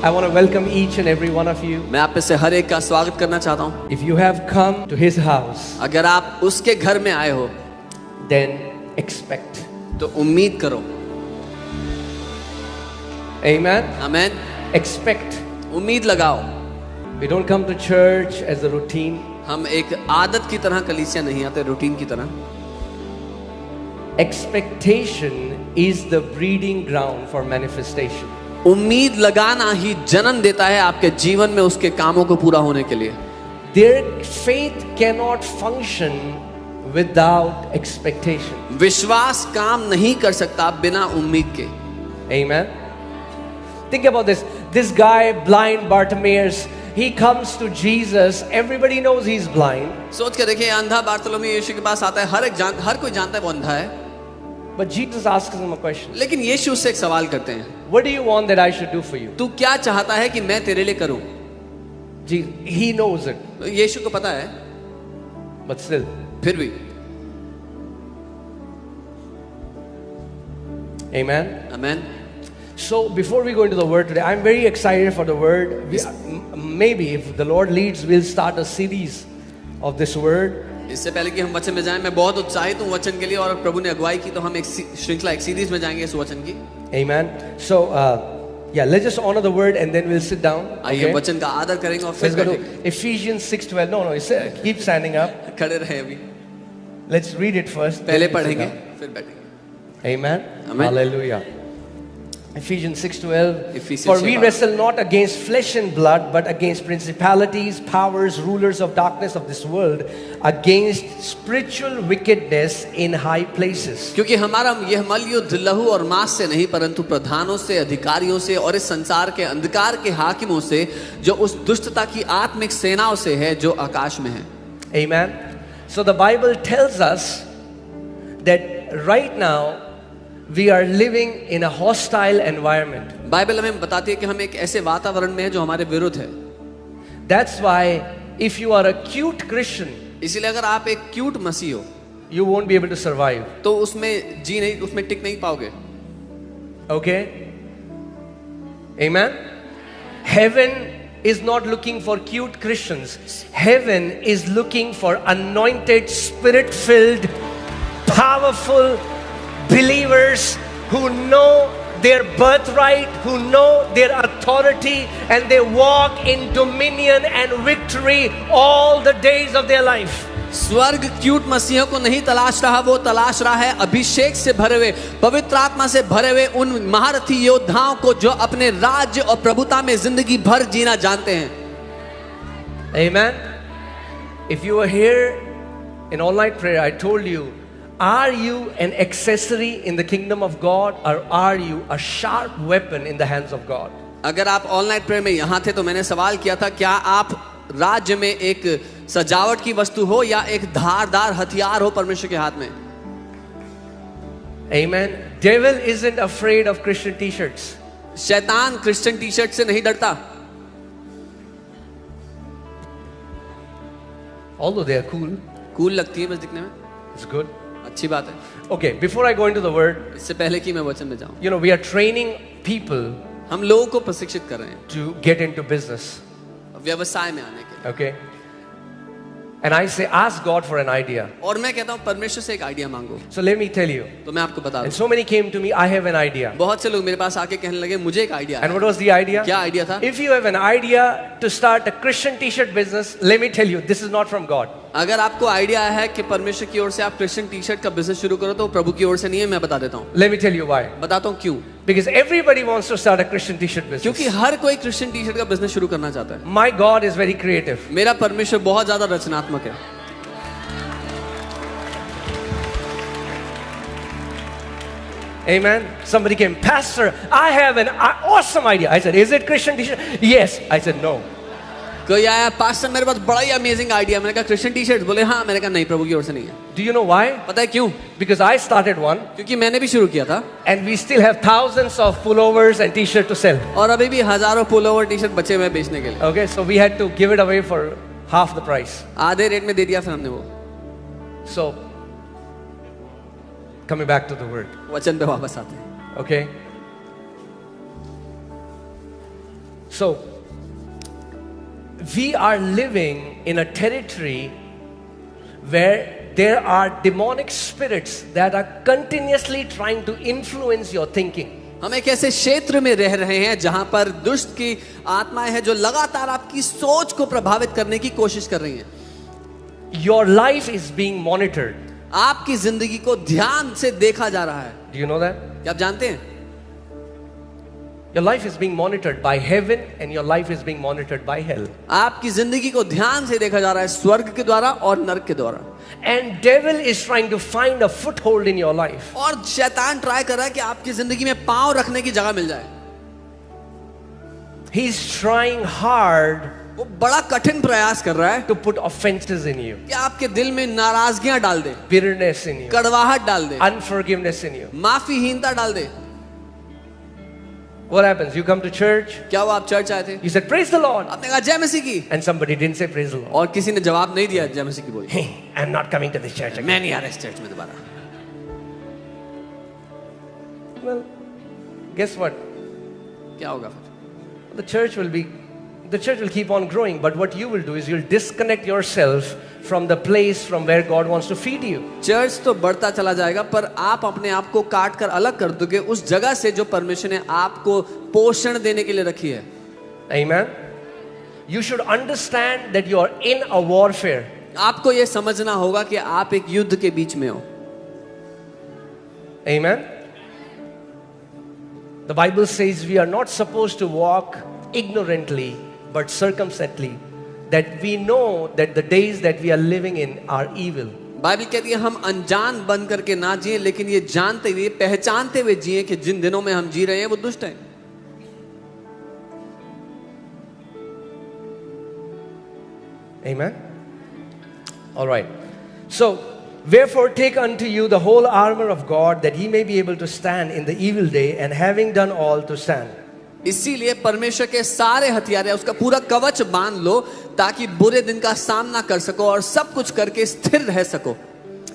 I want to welcome each and every one of you. मैं आप में से हर एक का स्वागत करना चाहता हूँ. If you have come to his house, अगर आप उसके घर में आए हो, then expect. तो उम्मीद करो. Amen. आमेन. Expect. उम्मीद लगाओ. We don't come to church as a routine. हम एक आदत की तरह कलीसिया नहीं आते, रूटीन की तरह. Expectation is the breeding ground for manifestation. उम्मीद लगाना ही जन्म देता है आपके जीवन में उसके कामों को पूरा होने के लिए. Their faith cannot function without expectation. विश्वास काम नहीं कर सकता बिना उम्मीद के. Amen. Think about this. This guy, blind Bartimaeus, he comes to Jesus. Everybody knows he's blind. सोच के देखिए, अंधा बार्तोलोमेव यीशु के पास आता है. हर कोई जानता है वो अंधा है. But Jesus asks him a question. लेकिन यीशु उससे एक सवाल करते हैं. What do you want that I should do for you? तू क्या चाहता है कि मैं तेरे लिए करूं? He knows it. यीशु को पता है. But still. फिर भी. Amen. Amen. So before we go into the word today, I'm very excited for the word. Maybe if the Lord leads, we'll start a series of this word. इससे पहले कि हम वचन में जाएं, मैं बहुत उत्साहित हूं वचन के लिए, और प्रभु ने अगुवाई की तो हम एक श्रृंखला, एक सीरीज में जाएंगे इस वचन की. Amen. So yeah, let's just honor the word and then we'll sit down. आइए वचन का आदर करेंगे और फिर बैठेंगे. Ephesians 6:12. No, keep standing up. खड़े रहे अभी. Let's read it first. पहले पढ़ेंगे फिर बैठेंगे. Amen. Amen. Hallelujah. Ephesians 6:12. Ephesians For we wrestle not against flesh and blood, but against principalities, powers, rulers of darkness of this world, against spiritual wickedness in high places. क्योंकि हमारा यह मल्लयुद्ध लहू और मांस से नहीं, परंतु प्रधानों से, अधिकारियों से और इस संसार के अंधकार के हाकिमों से, जो उस दुष्टता की आत्मिक सेनाओं से है जो आकाश में है. Amen. So the Bible tells us that right now we are living in a hostile environment. Bible हमें बताती है कि हम एक ऐसे वातावरण में हैं जो हमारे विरुद्ध है. That's why if you are a cute Christian, इसीलिए अगर आप एक क्यूट मसीह हो, you won't be able to survive. तो उसमें उसमें टिक नहीं पाओगे. Okay? Amen. Heaven is not looking for cute Christians. Heaven is looking for anointed, spirit-filled, powerful believers who know their birthright, who know their authority, and they walk in dominion and victory all the days of their life. स्वर्ग cute मसीहों को नहीं तलाश रहा, वो तलाश रहा है अभिषेक से भरे हुए, पवित्र आत्मा से भरे हुए उन महारथी योद्धाओं को जो अपने राज्य और प्रभुता में जिंदगी भर जीना जानते हैं. Amen. If you were here in all night prayer, I told you, are you an accessory in the kingdom of God, or are you a sharp weapon in the hands of God? अगर आप all night prayer में यहाँ थे तो मैंने सवाल किया था, क्या आप राज्य में एक सजावट की वस्तु हो या एक धारदार हथियार हो परमेश्वर के हाथ में? Amen. Devil isn't afraid of Christian t-shirts. शैतान क्रिश्चियन टी शर्ट से नहीं डरता. Although they are cool. Cool लगती है बस दिखने में. It's good. अच्छी बात है. Okay, before I go into the word, इससे पहले कि मैं वचन में जाऊं, you know, we are training people हम लोगों को प्रशिक्षित कर रहे हैं to get into business. व्यवसाय में आने के. Okay? And I say, ask God for an idea. और मैं कहता हूँ परमेश्वर से एक आइडिया मांगो. So let me tell you. तो मैं आपको बता And दूं. so many came to me, I have an idea. बहुत से लोग मेरे पास आके कहने लगे मुझे एक आइडिया And है. what was the idea? क्या आइडिया था? If you have an idea to start a Christian t-shirt business, let me tell you, this is not from God. अगर आपको आइडिया है कि परमेश्वर की ओर से आप क्रिश्चियन टी शर्ट का बिजनेस शुरू करो तो प्रभु की ओर से नहीं है. मैं बता देता हूँ. Let me tell you why. बताता हूँ क्यों. Because everybody wants to start a Christian t-shirt business. क्योंकि हर कोई क्रिश्चियन टी शर्ट का बिजनेस शुरू करना चाहता है. My God is very creative. मेरा परमेश्वर बहुत ज्यादा रचनात्मक है. Amen. Somebody came, Pastor, I have an awesome idea. I said, is it Christian t-shirt? Yes. I said, no. कोई आया, पास्टर मेरे पास बड़ा ही अमेजिंग आइडिया. मैंने कहा क्रिश्चियन टी शर्ट. बोले हाँ. मैंने कहा नहीं, प्रभु की ओर से नहीं है. Do you know why? पता है क्यों? Because I started one. क्योंकि मैंने भी शुरू किया था. And we still have thousands of pullovers and t-shirts to sell. और अभी भी हजारों पुलोवर टी शर्ट बचे हुए हैं बेचने के लिए. Okay, so we had to give it away for half the price. आधे रेट में दे दिया फिर हमने वो. So, coming back to the word. वचन पे वापस आते हैं. Okay. So, we are living in a territory where there are demonic spirits that are continuously trying to influence your thinking. हम एक ऐसे क्षेत्र में रह रहे हैं जहां पर दुष्ट की आत्माएं हैं जो लगातार आपकी सोच को प्रभावित करने की कोशिश कर रही हैं. Your life is being monitored. आपकी जिंदगी को ध्यान से देखा जा रहा है. Do you know that? क्या आप जानते हैं? Your life is being monitored by heaven and your life is being monitored by hell. आपकी जिंदगी को ध्यान से देखा जा रहा है स्वर्ग के द्वारा और नरक के द्वारा. And devil is trying to find a foothold in your life. और शैतान ट्राई कर रहा है कि आपकी जिंदगी में पांव रखने की जगह मिल जाए. He is trying hard वो बड़ा कठिन प्रयास कर रहा है to put offenses in you, कि आपके दिल में नाराजगियां डाल दे, bitterness in you, कड़वाहट डाल दे, unforgiveness in you. माफीहीनता डाल दे. What happens? You come to church, क्या वो आप चर्च आए थे, you said praise the Lord, आपने कहा जय मसीह की, and somebody didn't say praise the Lord. और किसी ने जवाब नहीं दिया जय मसीह की बोली. Hey, I'm not coming to this church again. मैं नहीं आ रहा इस चर्च में दोबारा. Well, guess what? क्या होगा फिर? The church will keep on growing, but what you will do is you'll disconnect yourself from the place from where God wants to feed you. Church तो बढ़ता चला जाएगा पर आप अपने आप को काट कर अलग कर दोगे उस जगह से जो परमेश्वर ने आपको पोषण देने के लिए रखी है. Amen. You should understand that you are in a warfare. आपको ये समझना होगा कि आप एक युद्ध के बीच में हो. Amen. The Bible says we are not supposed to walk ignorantly but circumspectly, that we know that the days that we are living in are evil. Bible कहती है हम अनजान बन करके ना जिए लेकिन ये जानते हुए पहचानते हुए जिए कि जिन दिनों में हम जी रहे हैं वो दुष्ट हैं. Amen. All right. So, wherefore take unto you the whole armor of God, that ye may be able to stand in the evil day, and having done all to stand. इसीलिए परमेश्वर के सारे हथियार है उसका पूरा कवच बांध लो ताकि बुरे दिन का सामना कर सको और सब कुछ करके स्थिर रह सको.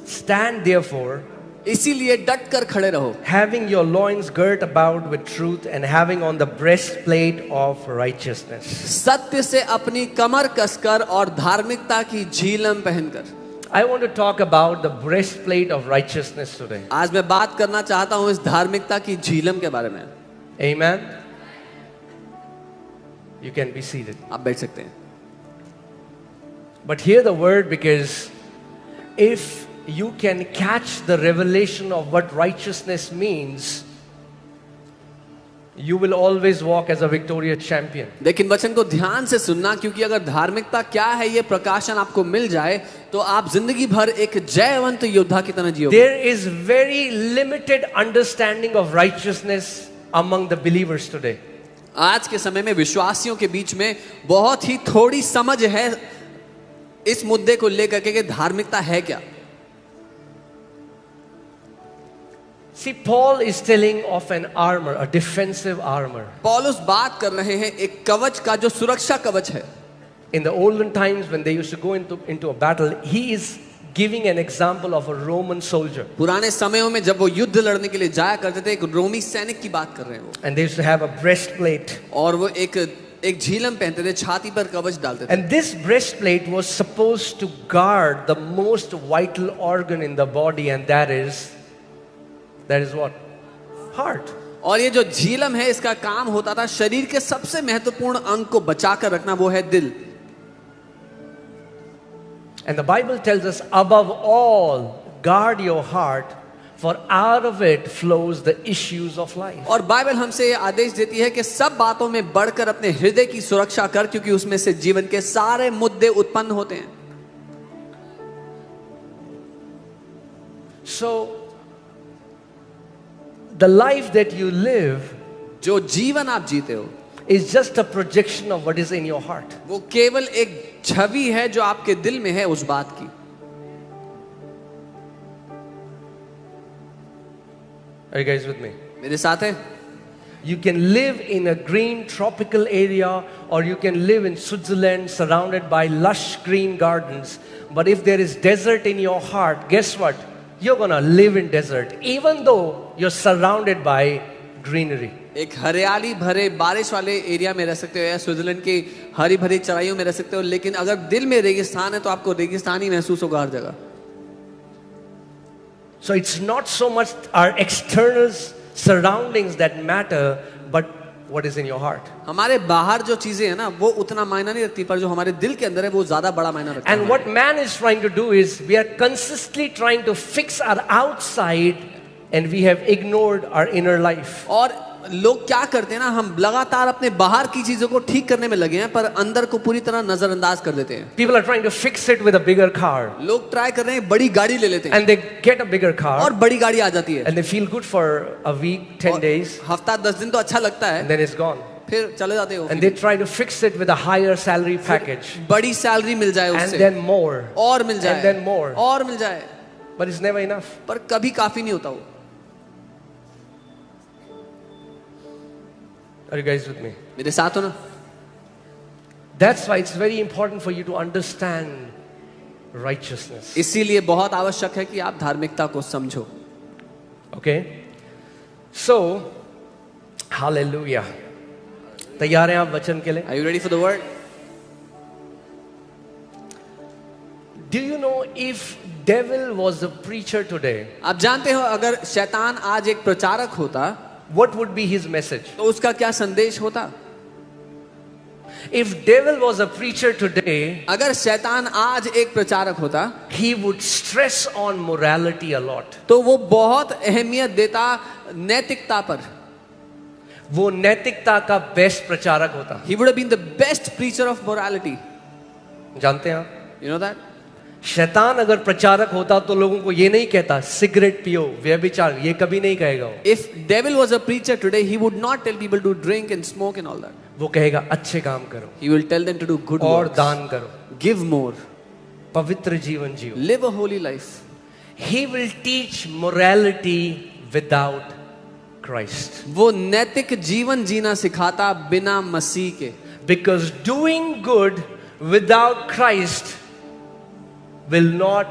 Stand therefore, इसीलिए डट कर खड़े रहो, having your loins girt about with truth, and having on the breastplate of righteousness. सत्य से अपनी कमर कसकर और धार्मिकता की झीलम पहनकर. I want to talk about the breastplate of righteousness today. आज मैं बात करना चाहता हूं इस धार्मिकता की झीलम के बारे में. Amen. You can be seated. आप बैठ सकते हैं. But hear the word, because if you can catch the revelation of what righteousness means, you will always walk as a victorious champion. लेकिन वचन को ध्यान से सुनना क्योंकि अगर धार्मिकता क्या है ये प्रकाशन आपको मिल जाए तो आप जिंदगी भर एक जयवंत योद्धा की तरह जियोगे. There is very limited understanding of righteousness among the believers today. आज के समय में विश्वासियों के बीच में बहुत ही थोड़ी समझ है इस मुद्दे को लेकर के कि धार्मिकता है क्या. See, Paul is telling of an armor, a defensive armor. पौलुस बात कर रहे हैं एक कवच का जो सुरक्षा कवच है. In the olden times when they used to go into a battle, he is giving an example of a Roman soldier. पुराने समयों में जब वो युद्ध लड़ने के लिए जाया करते थे एक रोमी सैनिक की बात कर रहे हैं वो. And they used to have a breastplate. और वो एक झीलम पहनते थे, छाती पर कवच डालते थे. And this breastplate was supposed to guard the most vital organ in the body, and that is what? Heart. और ये जो झीलम है इसका काम होता था शरीर के सबसे महत्वपूर्ण अंग को बचाकर रखना, वो है दिल. And the Bible tells us, above all, guard your heart, for out of it flows the issues of life. और बाइबल हमसे ये आदेश देती है कि सब बातों में बढ़कर अपने हृदय की सुरक्षा कर क्योंकि उसमें से जीवन के सारे मुद्दे उत्पन्न होते हैं. So, the life that you live जो जीवन आप जीते हो is just a projection of what is in your heart. वो केवल एक छवि है जो आपके दिल में है उस बात की. Are you guys with me? मेरे साथ है. You can live in a green tropical area, or you can live in Switzerland surrounded by lush green gardens. But if there is desert in your heart, guess what? You're gonna live in desert even though you're surrounded by greenery. एक हरियाली भरे बारिश वाले area में रह सकते हो या स्विट्जरलैंड की हरी भरी चराइयों में रह सकते हो, लेकिन अगर दिल में रेगिस्तान है तो आपको रेगिस्तान ही महसूस होगा हर जगह. So it's not so much our external surroundings that matter, but what is in your heart. हमारे बाहर जो चीजें हैं ना वो उतना मायना नहीं रखती, पर जो हमारे दिल के अंदर है वो ज्यादा बड़ा मायना रखता है. And what man is trying to do is we are consistently trying to fix our outside and we have ignored our inner life. और लोग क्या करते हैं ना, हम लगातार अपने बाहर की चीजों को ठीक करने में लगे हैं पर अंदर को पूरी तरह नजरअंदाज कर देते हैं. People are trying to fix it with a bigger car. लोग ट्राई कर रहे हैं, बड़ी गाड़ी ले लेते हैं And they get a bigger car. और बड़ी गाड़ी आ जाती है And they feel good for a week, 10 days. हफ्ता 10 दिन तो अच्छा लगता And है, then it's gone. फिर चले जाते हो. And they try to fix it with a higher salary package. बड़ी सैलरी मिल जाए And उससे then more. और मिल जाए And then more. और मिल जाए, But it's never enough. पर कभी काफी नहीं होता वो. Are you guys with me? मेरे साथ हो ना. That's why it's very important for you to understand righteousness. इसीलिए बहुत आवश्यक है कि आप धार्मिकता को समझो. Okay? So, hallelujah. तैयार हैं आप वचन के लिए? Are you ready for the word? Do you know if devil was a preacher today, आप जानते हो अगर शैतान आज एक प्रचारक होता what would be his message? तो उसका क्या संदेश होता? If devil was a preacher today, अगर शैतान आज एक प्रचारक होता he would stress on morality a lot. तो वो बहुत अहमियत देता नैतिकता पर. वो नैतिकता का बेस्ट प्रचारक होता. He would have been the best preacher of morality. जानते हैं आप? You know that? शैतान अगर प्रचारक होता तो लोगों को ये नहीं कहता सिगरेट पियो, व्यभिचार, ये कभी नहीं कहेगा वो. If devil was a preacher today, he would not tell people to drink and smoke and all that. वो कहेगा अच्छे काम करो He will tell them to do good और works, दान करो, give more, पवित्र जीवन जियो. live a holy life. He will teach morality without Christ. वो नैतिक जीवन जीना सिखाता बिना मसीह के. Because doing good without Christ will not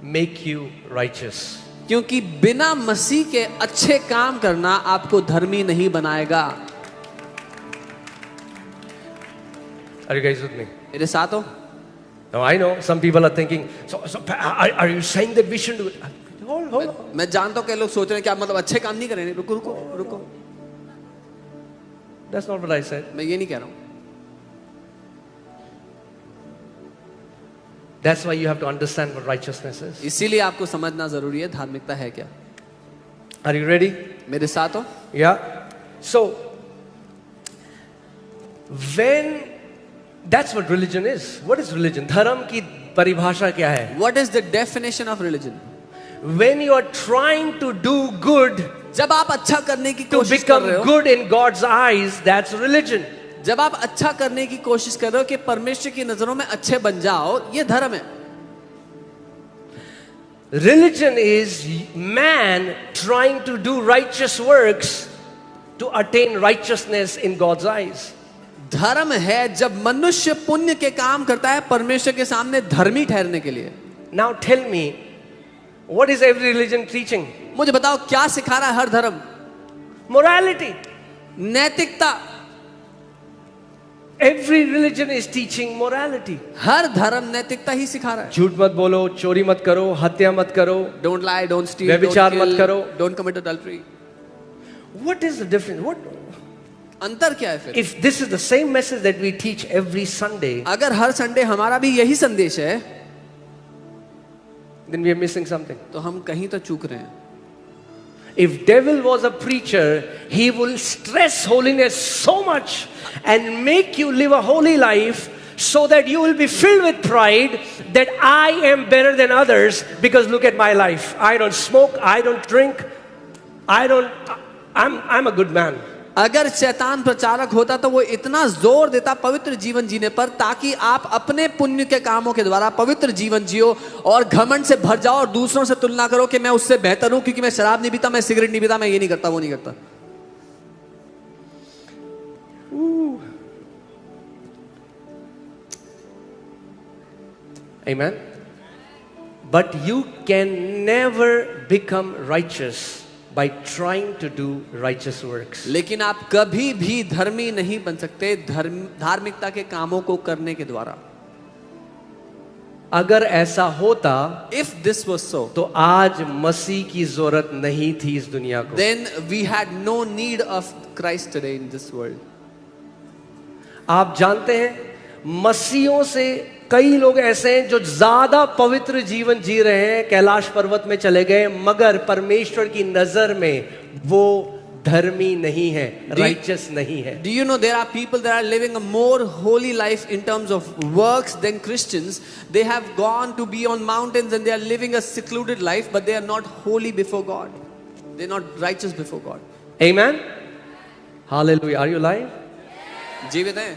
make you righteous. क्योंकि बिना मसीह के अच्छे काम करना आपको धर्मी नहीं बनाएगा. Are you guys with me? मेरे साथ हो? Now I know some people are thinking, so are you saying that we shouldn't do it? Hold on. मैं जानता हूँ कि लोग सोच रहे हैं कि आप मतलब अच्छे काम नहीं करेंगे. रुको रुको रुको, That's not what I said. मैं ये नहीं कह रहा हूँ. That's why you have to understand what righteousness is. इसीलिए आपको समझना जरूरी है धार्मिकता है क्या. Are you ready? मेरे साथ हो? Yeah. So, when that's what religion is. What is religion? धर्म की परिभाषा क्या है? What is the definition of religion? When you are trying to do good जब आप अच्छा करने की to कोशिश कर become रहे हो, good in God's eyes, that's religion. जब आप अच्छा करने की कोशिश कर रहे हो कि परमेश्वर की नजरों में अच्छे बन जाओ, ये धर्म है. Religion is man trying to do righteous works to attain righteousness in God's eyes. धर्म है जब मनुष्य पुण्य के काम करता है परमेश्वर के सामने धर्मी ठहरने के लिए. Now tell me, what is every religion teaching? मुझे बताओ क्या सिखा रहा है हर धर्म? Morality. नैतिकता. Every religion is teaching morality. हर धर्म नैतिकता ही सिखा रहा है. झूठ मत बोलो, चोरी मत करो, हत्या मत करो. Don't lie, don't steal, व्यभिचार don't मत kill, करो. don't commit adultery. What is the difference? What अंतर क्या है फिर? if this is the same message that we teach every Sunday, अगर हर संडे हमारा भी यही संदेश है, then we are missing something. तो हम कहीं तो चूक रहे हैं. If devil was a preacher, he will stress holiness so much and make you live a holy life so that you will be filled with pride that I am better than others because look at my life. I don't smoke, I don't drink, I'm a good man. अगर शैतान प्रचारक होता तो वो इतना जोर देता पवित्र जीवन जीने पर ताकि आप अपने पुण्य के कामों के द्वारा पवित्र जीवन जियो और घमंड से भर जाओ और दूसरों से तुलना करो कि मैं उससे बेहतर हूं क्योंकि मैं शराब नहीं पीता, मैं सिगरेट नहीं पीता, मैं ये नहीं करता, वो नहीं करता. Amen. But you can never become righteous by trying to do righteous works. लेकिन आप कभी भी धर्मी नहीं बन सकते धार्मिकता के कामों को करने के द्वारा. अगर ऐसा होता If this was so, तो आज मसीह की जरूरत नहीं थी इस दुनिया को. then we had no need of Christ today in this world. आप जानते हैं मसीहों से कई लोग ऐसे हैं जो ज्यादा पवित्र जीवन जी रहे हैं, कैलाश पर्वत में चले गए, मगर परमेश्वर की नजर में वो धर्मी नहीं है, राइचस नहीं है. Do you know there are people that are living a more holy life in terms of works than Christians? They have gone to be on mountains and they are living a secluded life, but they are not holy before God. They are not righteous before God. Amen. Hallelujah. Are you alive? जीवित हैं.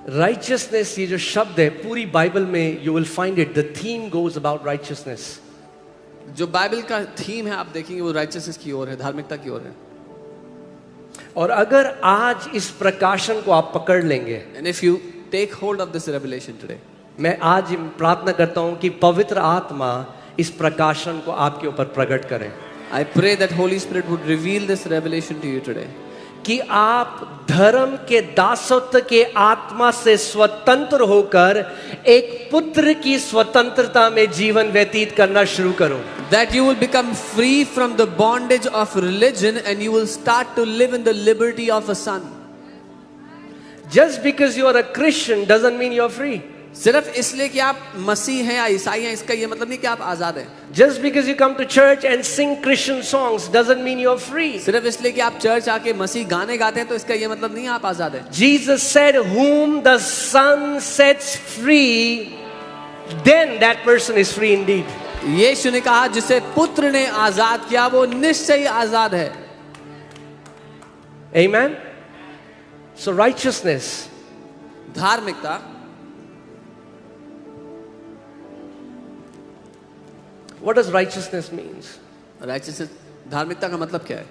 Righteousness, ये जो शब्द है पूरी Bible में you will find it, the theme goes about righteousness. जो Bible का थीम है आप देखेंगे वो राइचियसनेस की ओर है, धार्मिकता की ओर है. और अगर आज इस प्रकाशन को आप पकड़ लेंगे, And if you take hold of this revelation today, मैं आज प्रार्थना करता हूं कि पवित्र आत्मा इस प्रकाशन को आपके ऊपर प्रकट करें. I pray that Holy Spirit would reveal this revelation to you today. कि आप धर्म के दासत्व के आत्मा से स्वतंत्र होकर एक पुत्र की स्वतंत्रता में जीवन व्यतीत करना शुरू करो. That you will become free from the bondage of religion and you will start to live in the liberty of a son. Just because you are a Christian doesn't mean you are free. सिर्फ इसलिए कि आप मसीह हैं या ईसाई हैं इसका ये मतलब नहीं कि आप आजाद हैं. Just because you come to church and sing Christian songs doesn't mean you are free. सिर्फ इसलिए कि आप चर्च आके मसीह गाने गाते हैं तो इसका ये मतलब नहीं आप आजाद हैं. Jesus said, "Whom the Son sets free, then that person is free indeed." यीशु ने कहा जिसे पुत्र ने आजाद किया वो निश्चय ही आजाद है. Amen. So righteousness, धार्मिकता. what does righteousness means? Righteousness, धार्मिकता का मतलब क्या है?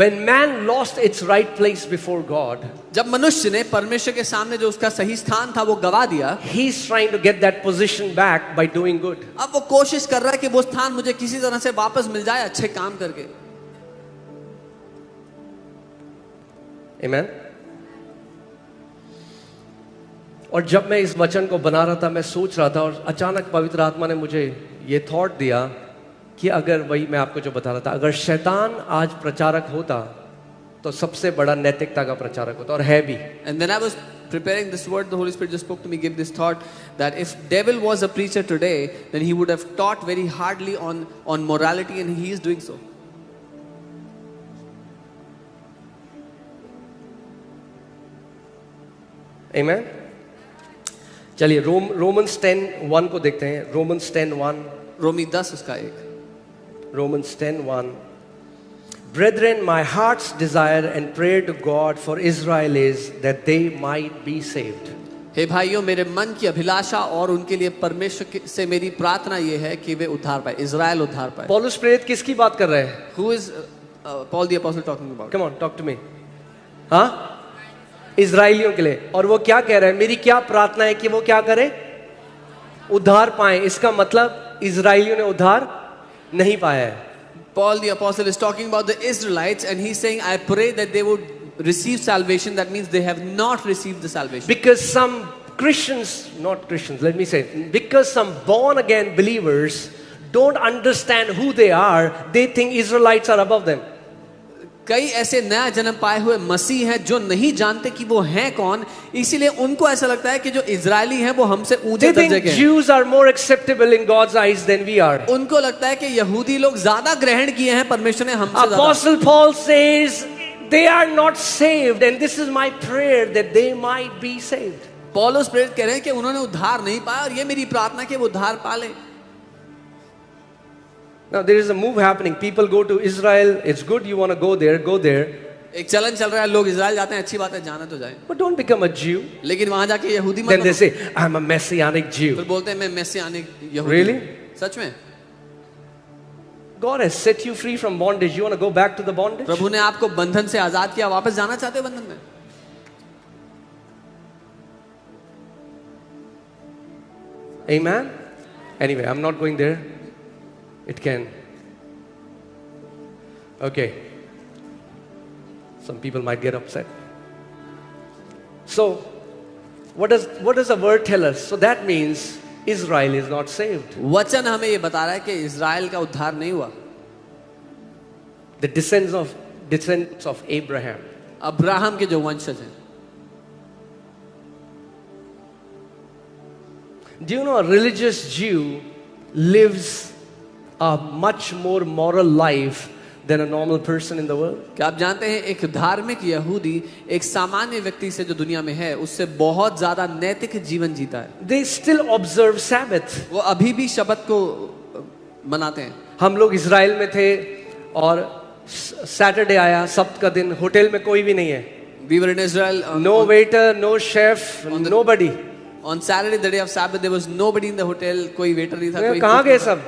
When man lost its right place before God, जब मनुष्य ने परमेश्वर के सामने जो उसका सही स्थान था वो गवा दिया, he's trying to get that position back by doing good. अब वो कोशिश कर रहा है कि वो स्थान मुझे किसी तरह से वापस मिल जाए अच्छे काम करके. Amen. और जब मैं इस वचन को बना रहा था, मैं सोच रहा था और अचानक पवित्र आत्मा ने मुझे ये थॉट दिया कि अगर वही मैं आपको जो बता रहा था, अगर शैतान आज प्रचारक होता तो सबसे बड़ा नैतिकता का प्रचारक होता, और है भी. And then I was preparing this word, the Holy Spirit just spoke to me, gave this thought that if devil was a preacher today, then he would have taught very hardly on morality, and he is doing so. Amen. चलिए Romans 10:1 को देखते हैं. Romans 10:1. रोमी 10 उसका 1. Romans 10:1. Brethren, my heart's desire and prayer to God for Israel is that they might be saved. हे भाइयों, मेरे मन की अभिलाषा और उनके लिए परमेश्वर से मेरी प्रार्थना ये है कि वे उद्धार पाए, इज़राइल उद्धार पाए. पौलुस प्रेरित किसकी बात कर रहे हैं? Who is Paul the apostle talking about? Come on, talk to me. हाँ, इजराइलियों के लिए. और वो क्या कह रहे हैं? मेरी क्या प्रार्थना है कि वो क्या करें? उद्धार पाए. इसका मतलब इजराइलियों ने उद्धार नहीं पाया है. Paul the apostle is talking about the Israelites and he's saying, I pray that they would receive salvation. That means they have not received the salvation. Because some Christians, not Christians, let me say, because some born again believers don't understand who they are, they think Israelites are above them. कई ऐसे नया जन्म पाए हुए मसीह हैं जो नहीं जानते कि वो हैं कौन, इसीलिए उनको ऐसा लगता है कि जो इजरायली हैं वो हमसे ऊंचे They दर्जे think के हैं. Jews are more acceptable in God's eyes than we are. उनको लगता है कि यहूदी लोग ज्यादा ग्रहण किए हैं परमेश्वर ने हमसे ज्यादा. Apostle Paul says they are not saved, and this is my prayer that they might be saved. पौलुस प्रेरित कह रहे हैं कि उन्होंने उद्धार नहीं पाया और ये मेरी प्रार्थना कि वो उद्धार पा लें. Now there is a move happening. People go to Israel. It's good. You want to go there. Go there. एक चलन चल रहा है, लोग इजराइल जाते हैं, अच्छी बात है, जाना तो जाए, But don't become a Jew. लेकिन वहां जाके यहूदी मत Then they बनो. say, I'm a Messianic Jew. फिर बोलते हैं मैं मैसियानिक यहूदी. Really? सच में? God has set you free from bondage. You want to go back to the bondage? प्रभु ने आपको बंधन से आजाद किया, वापस जाना चाहते हो बंधन में? Amen? Anyway, I'm not going there. It can. Okay. Some people might get upset. So, what does the word tell us? So that means Israel is not saved. वचन हमें ये बता रहा है कि इज़राइल का उद्धार नहीं हुआ. The descendants of Abraham. Abraham के जो वंशज हैं. Do you know a religious Jew lives a much more moral life than a normal person in the world? क्या आप जानते हैं एक धार्मिक यहूदी एक सामान्य व्यक्ति से जो दुनिया में है उससे बहुत ज्यादा नैतिक जीवन जीता है. They still observe Sabbath. वो अभी भी शब्द को मनाते हैं. हम लोग इज़राइल में थे और सैटरडे आया, सब्त का दिन, होटल में कोई भी नहीं है. We were in Israel. No waiter, no chef, nobody. On Saturday, the day of Sabbath, there was nobody in the hotel. कोई waiter नहीं था. कोई कहाँ गए सब?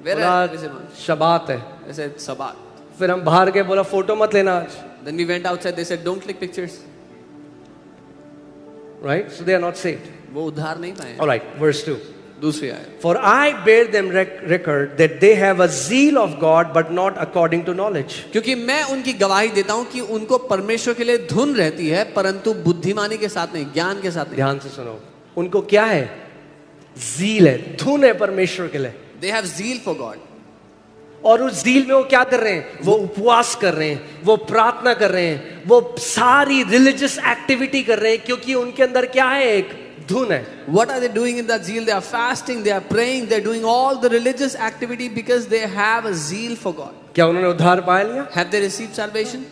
Where बोला शबात है. I said Sabbath. फिर हम बाहर गए, बोला फोटो मत लेना आज. Then we went outside. They said don't click pictures. Right? So they are not saved. वो उद्धार नहीं पाए. All right, verse 2. दूसरी आयत. For I bear them record that they have a zeal of God but not according to knowledge. क्योंकि मैं उनकी गवाही देता हूँ कि उनको परमेश्वर के लिए धुन रहती है परंतु बुद्धिमानी के साथ नहीं, ज्ञान के साथ नहीं. ध्यान से सुनो. उनको क्या है? ज़ील है, धुन है परमेश्वर के लिए. They have zeal for God. और उस ज़ील में वो क्या कर रहे हैं? वो उपवास कर रहे हैं, वो प्रार्थना कर रहे हैं, वो सारी रिलीजियस एक्टिविटी कर रहे हैं क्योंकि उनके अंदर क्या है? एक धुन है. What are they doing in that zeal? They are fasting, they are praying, they are doing all the religious activity because they have a zeal for God. क्या उन्होंने उद्धार पाया लिया? Have they received salvation?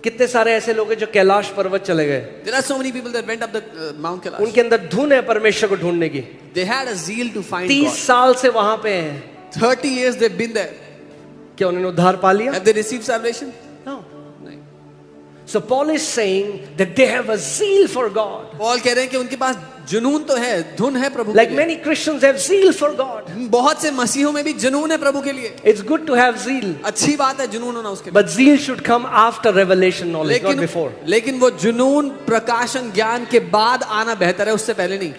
कितने सारे ऐसे लोग हैं जो कैलाश पर्वत चले गए. There are so many people that went up the Mount Kailash. उनके अंदर धुन है परमेश्वर को ढूंढने की. They had a zeal to find 30 God. साल से वहां पे हैं. 30 years they've been there. क्या उन्होंने उद्धार पा लिया? Have they received salvation? No. नहीं. So Paul is saying that they have a zeal for God. Paul कह रहे हैं कि उनके पास जुनून तो है, धुन है प्रभु Like के लिए. many Christians have zeal for God. बहुत से मसीहों में भी जुनून है प्रभु के लिए. It's good to have zeal. अच्छी बात है जुनून होना उसके लिए. But zeal should come after revelation knowledge, not before. लेकिन वो जुनून प्रकाशन ज्ञान के बाद आना बेहतर है, उससे पहले नहीं.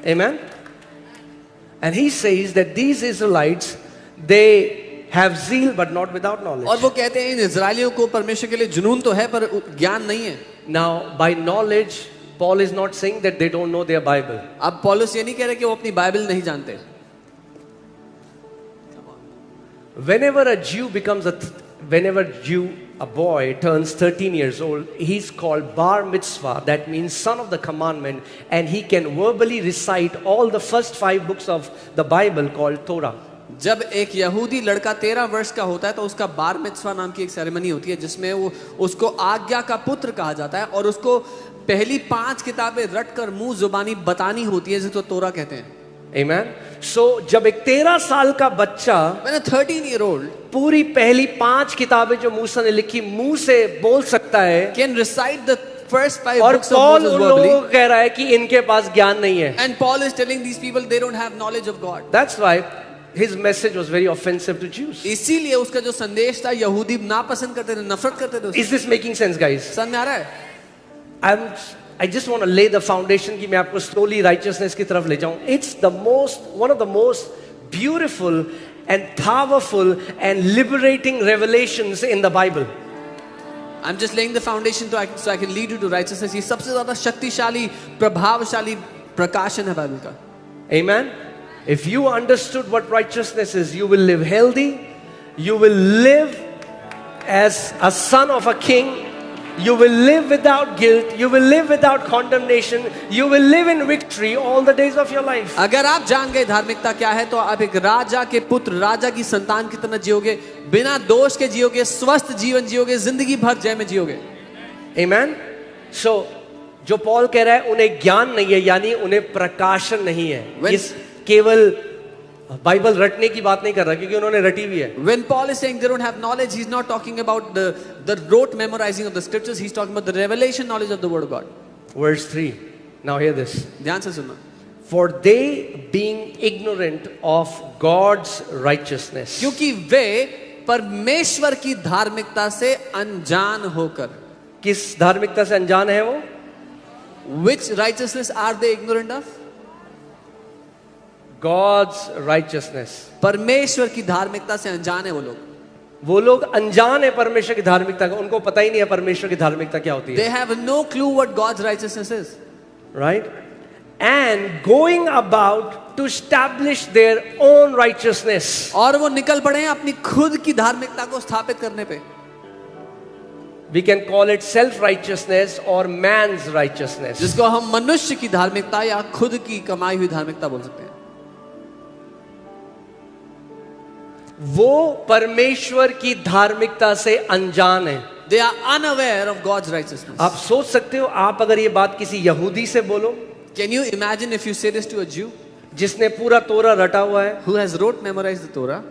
Amen. And he says that these Israelites, they have zeal but not without knowledge. और वो कहते हैं इन इजरायलियों को परमेश्वर के लिए जुनून तो है पर ज्ञान नहीं है. Now, by knowledge, Paul is not saying that they don't know their Bible. अब पौलुस ये नहीं कह रहे कि वो अपनी बाइबल नहीं जानते. Whenever a boy turns 13 years old, he's called bar mitzvah. That means son of the commandment, and he can verbally recite all the first 5 books of the Bible called Torah. जब एक यहूदी लड़का 13 वर्ष का होता है तो उसका बार मित्सवा नाम की एक सेरेमनी होती है जिसमें वो उसको आज्ञा का पुत्र कहा जाता है और उसको पहली 5 किताबें रटकर मुंह जुबानी बतानी होती है जिसको तोरा कहते हैं. Amen. So जब एक 13 साल का बच्चा मैंने 13-year-old पूरी पहली 5 किताबें जो मूसा ने लिखी मुंह से बोल सकता है, can recite the first 5 और books of पॉल Moses उन लोगों verbally, को कह रहा है कि इनके पास ज्ञान नहीं है. and Paul is telling these people they don't have knowledge of God. That's why his message was very offensive to Jews. इसीलिए उसका जो संदेश था यहूदी नापसंद करते थे, नफरत करते थे उससे. Is this making sense, guys? समझ में आ रहा है? I just want to lay the foundation कि मैं आपको slowly righteousness की तरफ ले जाऊं. It's one of the most beautiful and powerful and liberating revelations in the Bible. I'm just laying the foundation so I can lead you to righteousness. ये सबसे ज़्यादा शक्तिशाली, प्रभावशाली प्रकाशन है बाइबल का. Amen. If you understood what righteousness is, you will live healthy. You will live as a son of a king. You will live without guilt. You will live without condemnation. You will live in victory all the days of your life. अगर आप जान गए धार्मिकता क्या है तो आप एक राजा के पुत्र, राजा की संतान की तरह जियोगे, बिना दोष के जियोगे, स्वस्थ जीवन जियोगे, जिंदगी भर जय में जियोगे. Amen. So जो पॉल कह रहा है उन्हें ज्ञान नहीं है, यानी उन्हें प्रकाशन नहीं है. इस केवल बाइबल रटने की बात नहीं कर रहा क्योंकि उन्होंने रटी हुई है. When Paul is saying they don't have knowledge, he's not talking about the rote memorizing of the scriptures. He's talking about the revelation knowledge of the word of God. Verse 3. Now hear this. ध्यान से सुनना. For they being ignorant of God's righteousness. क्योंकि वे परमेश्वर की धार्मिकता से अनजान होकर. किस धार्मिकता से अनजान है वो? Which righteousness are they ignorant of? God's righteousness. परमेश्वर की धार्मिकता से अनजान है वो लोग अनजान है परमेश्वर की धार्मिकता का, उनको पता ही नहीं है परमेश्वर की धार्मिकता क्या होती They है. have no clue what God's righteousness is. Right? And going about to establish their own righteousness. और वो निकल पड़े हैं अपनी खुद की धार्मिकता को स्थापित करने पे. We can call it self-righteousness or man's righteousness. जिसको हम मनुष्य की धार्मिकता या खुद की कमाई हुई धार्मिकता बोल सकते हैं. वो परमेश्वर की धार्मिकता से अनजान है. They are unaware of God's righteousness. आप सोच सकते हो, आप अगर ये बात किसी यहूदी से बोलो Can you imagine if you say this to a Jew जिसने पूरा तोरा रटा हुआ है, who has memorized the Torah,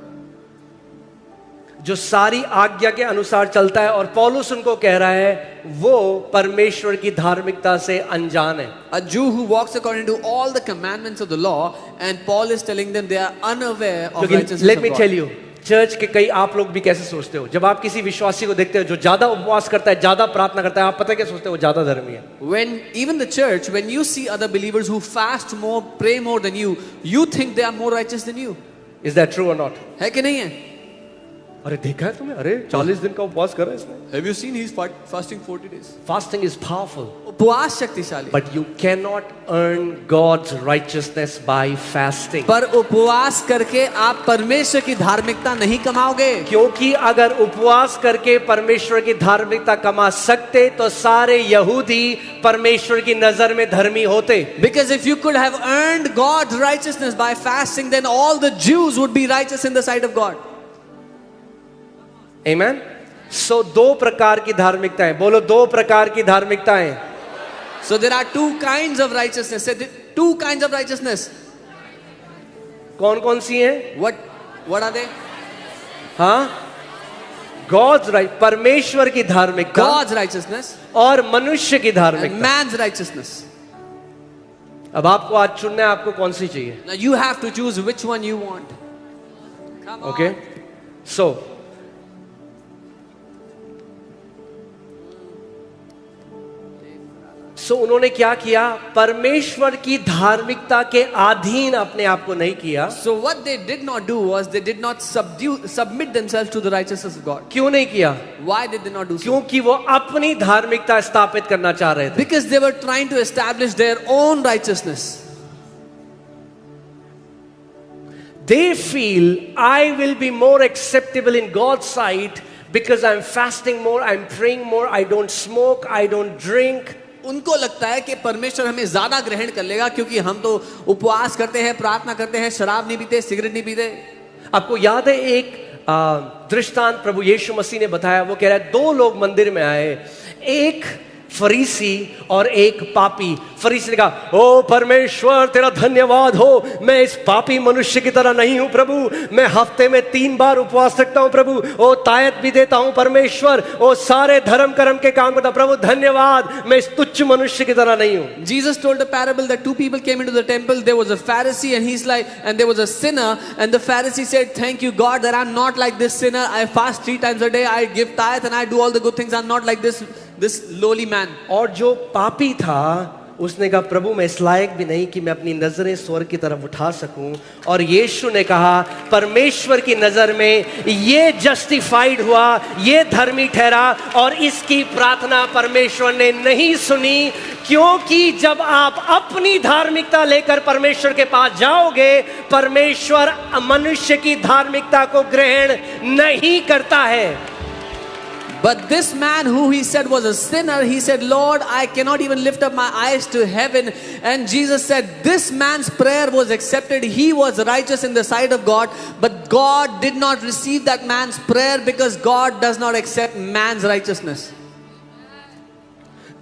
जो सारी आज्ञा के अनुसार चलता है, और पौलुस उनको कह रहा है वो परमेश्वर की धार्मिकता से अनजान है. a Jew who walks according to all the commandments of the law, and Paul is telling them they are unaware of righteousness let of me God. Tell you, church के कई आप लोग भी कैसे सोचते हो, जब आप किसी विश्वासी को देखते हो जो ज्यादा उपवास करता है, ज्यादा प्रार्थना करता है, आप पता है क्या सोचते हो, वो ज्यादा धर्मी है. When even the church, when you see other believers who fast more, pray more than you think they are more righteous than you. Is that true or not? है कि नहीं है? अरे देखा है तुमने, अरे 40 दिन का उपवास कर रहा है इसने. Have you seen he's fasting 40 days? Fasting is powerful, उपवास शक्तिशाली. but you cannot earn God's righteousness by fasting. पर उपवास करके आप परमेश्वर की धार्मिकता नहीं कमाओगे. क्योंकि अगर उपवास करके परमेश्वर की धार्मिकता कमा सकते तो सारे यहूदी परमेश्वर की नजर में धर्मी होते. Because if you could have earned God's righteousness by fasting, then all the Jews would be righteous in the sight of God. Amen. So दो प्रकार की धार्मिकताएं, बोलो दो प्रकार की धार्मिकताएं. So there are two kinds of righteousness. Say two kinds of righteousness. कौन कौन सी हैं? What are they? हाँ, God's right, परमेश्वर की धार्मिकता God's righteousness और मनुष्य की and धार्मिकता. man's righteousness. अब आपको आज चुनना है आपको कौन सी चाहिए. Now you have to choose which one you want. Come on. Okay, so उन्होंने क्या किया, परमेश्वर की धार्मिकता के अधीन अपने आप को नहीं किया. So what they did not do was they did not submit themselves to the righteousness of God. क्यों नहीं किया? Why did they not do so? क्योंकि वो अपनी धार्मिकता स्थापित करना चाह रहे थे. Because they were trying to establish their own righteousness. They feel I will be more acceptable in God's sight because I'm fasting more, I'm praying more, I don't smoke, I don't drink. उनको लगता है कि परमेश्वर हमें ज्यादा ग्रहण कर लेगा क्योंकि हम तो उपवास करते हैं, प्रार्थना करते हैं, शराब नहीं पीते, सिगरेट नहीं पीते. आपको याद है एक दृष्टांत प्रभु यीशु मसीह ने बताया, वो कह रहा है दो लोग मंदिर में आए, एक फरीसी और एक पापी. फरीसी ने कहा, ओ परमेश्वर तेरा धन्यवाद हो, मैं इस पापी मनुष्य की तरह नहीं हूं प्रभु, मैं हफ्ते में 3 बार उपवास रखता हूं प्रभु, ओ तायत भी देता हूं परमेश्वर, ओ सारे धर्म कर्म के काम करता हूं प्रभु, धन्यवाद, मैं इस तुच्छ मनुष्य की तरह नहीं हूं. Jesus told a parable that two people came into the temple. There was a Pharisee and he's like, and there was a sinner, and the Pharisee said, thank you God that I'm not like this sinner. I fast 3 times a day, I give tithe and I do all the good things. I'm not like this lowly man. और जो पापी था उसने कहा, प्रभु मैं इस लायक भी नहीं कि मैं अपनी नजरें स्वर्ग की तरफ उठा सकूं. और यीशु ने कहा, परमेश्वर की नजर में ये जस्टिफाइड हुआ, ये धर्मी ठहरा, और इसकी प्रार्थना परमेश्वर ने नहीं सुनी. क्योंकि जब आप अपनी धार्मिकता लेकर परमेश्वर के पास जाओगे, परमेश्वर मनुष्य की धार्मिकता को ग्रहण नहीं करता है. But this man who he said was a sinner, he said, Lord, I cannot even lift up my eyes to heaven. And Jesus said, this man's prayer was accepted. He was righteous in the sight of God. But God did not receive that man's prayer because God does not accept man's righteousness.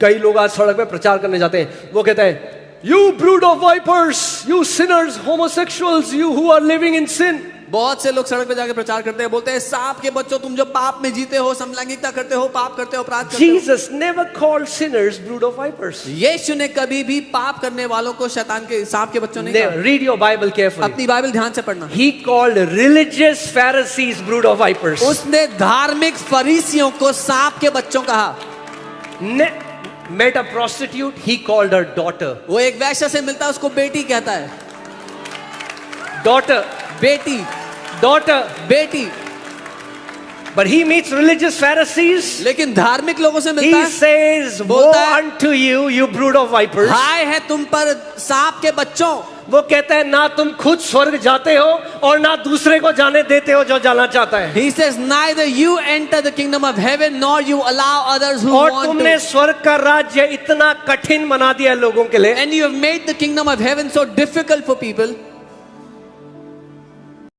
कई लोग आज सड़क पे प्रचार करने जाते हैं, वो कहते हैं, you brood of vipers, you sinners, homosexuals, you who are living in sin. बहुत से लोग सड़क पे जाके प्रचार करते हैं, बोलते हैं, सांप के बच्चों, तुम जो पाप में जीते हो, समलैंगिकता करते हो, पाप करते हो, अपराध करते हो. Jesus never called sinners brood of vipers. यीशु ने कभी भी पाप करने वालों को शैतान के, सांप के बच्चों नहीं कहा. Read your Bible carefully. अपनी बाइबल ध्यान से पढ़ना. He called religious Pharisees brood of vipers. उसने धार्मिक फरीसियों को सांप के बच्चों कहा. Met a prostitute, he called her daughter. वो एक वैश्य से मिलता है, उसको बेटी कहता है. daughter, बेटी, daughter. बेटी। But he meets religious Pharisees. लेकिन धार्मिक लोगों से He मिलता है, says, woe बोलता है, unto you, you brood of vipers. हाय है तुम पर सांप के बच्चों। वो कहता है ना तुम खुद स्वर्ग जाते हो और ना दूसरे को जाने देते हो जो जाना चाहता है। He says, neither you enter the kingdom of heaven nor you allow others who और want तुमने to. स्वर्ग का राज्य इतना कठिन बना दिया लोगों के लिए And you have made the kingdom of heaven so difficult for people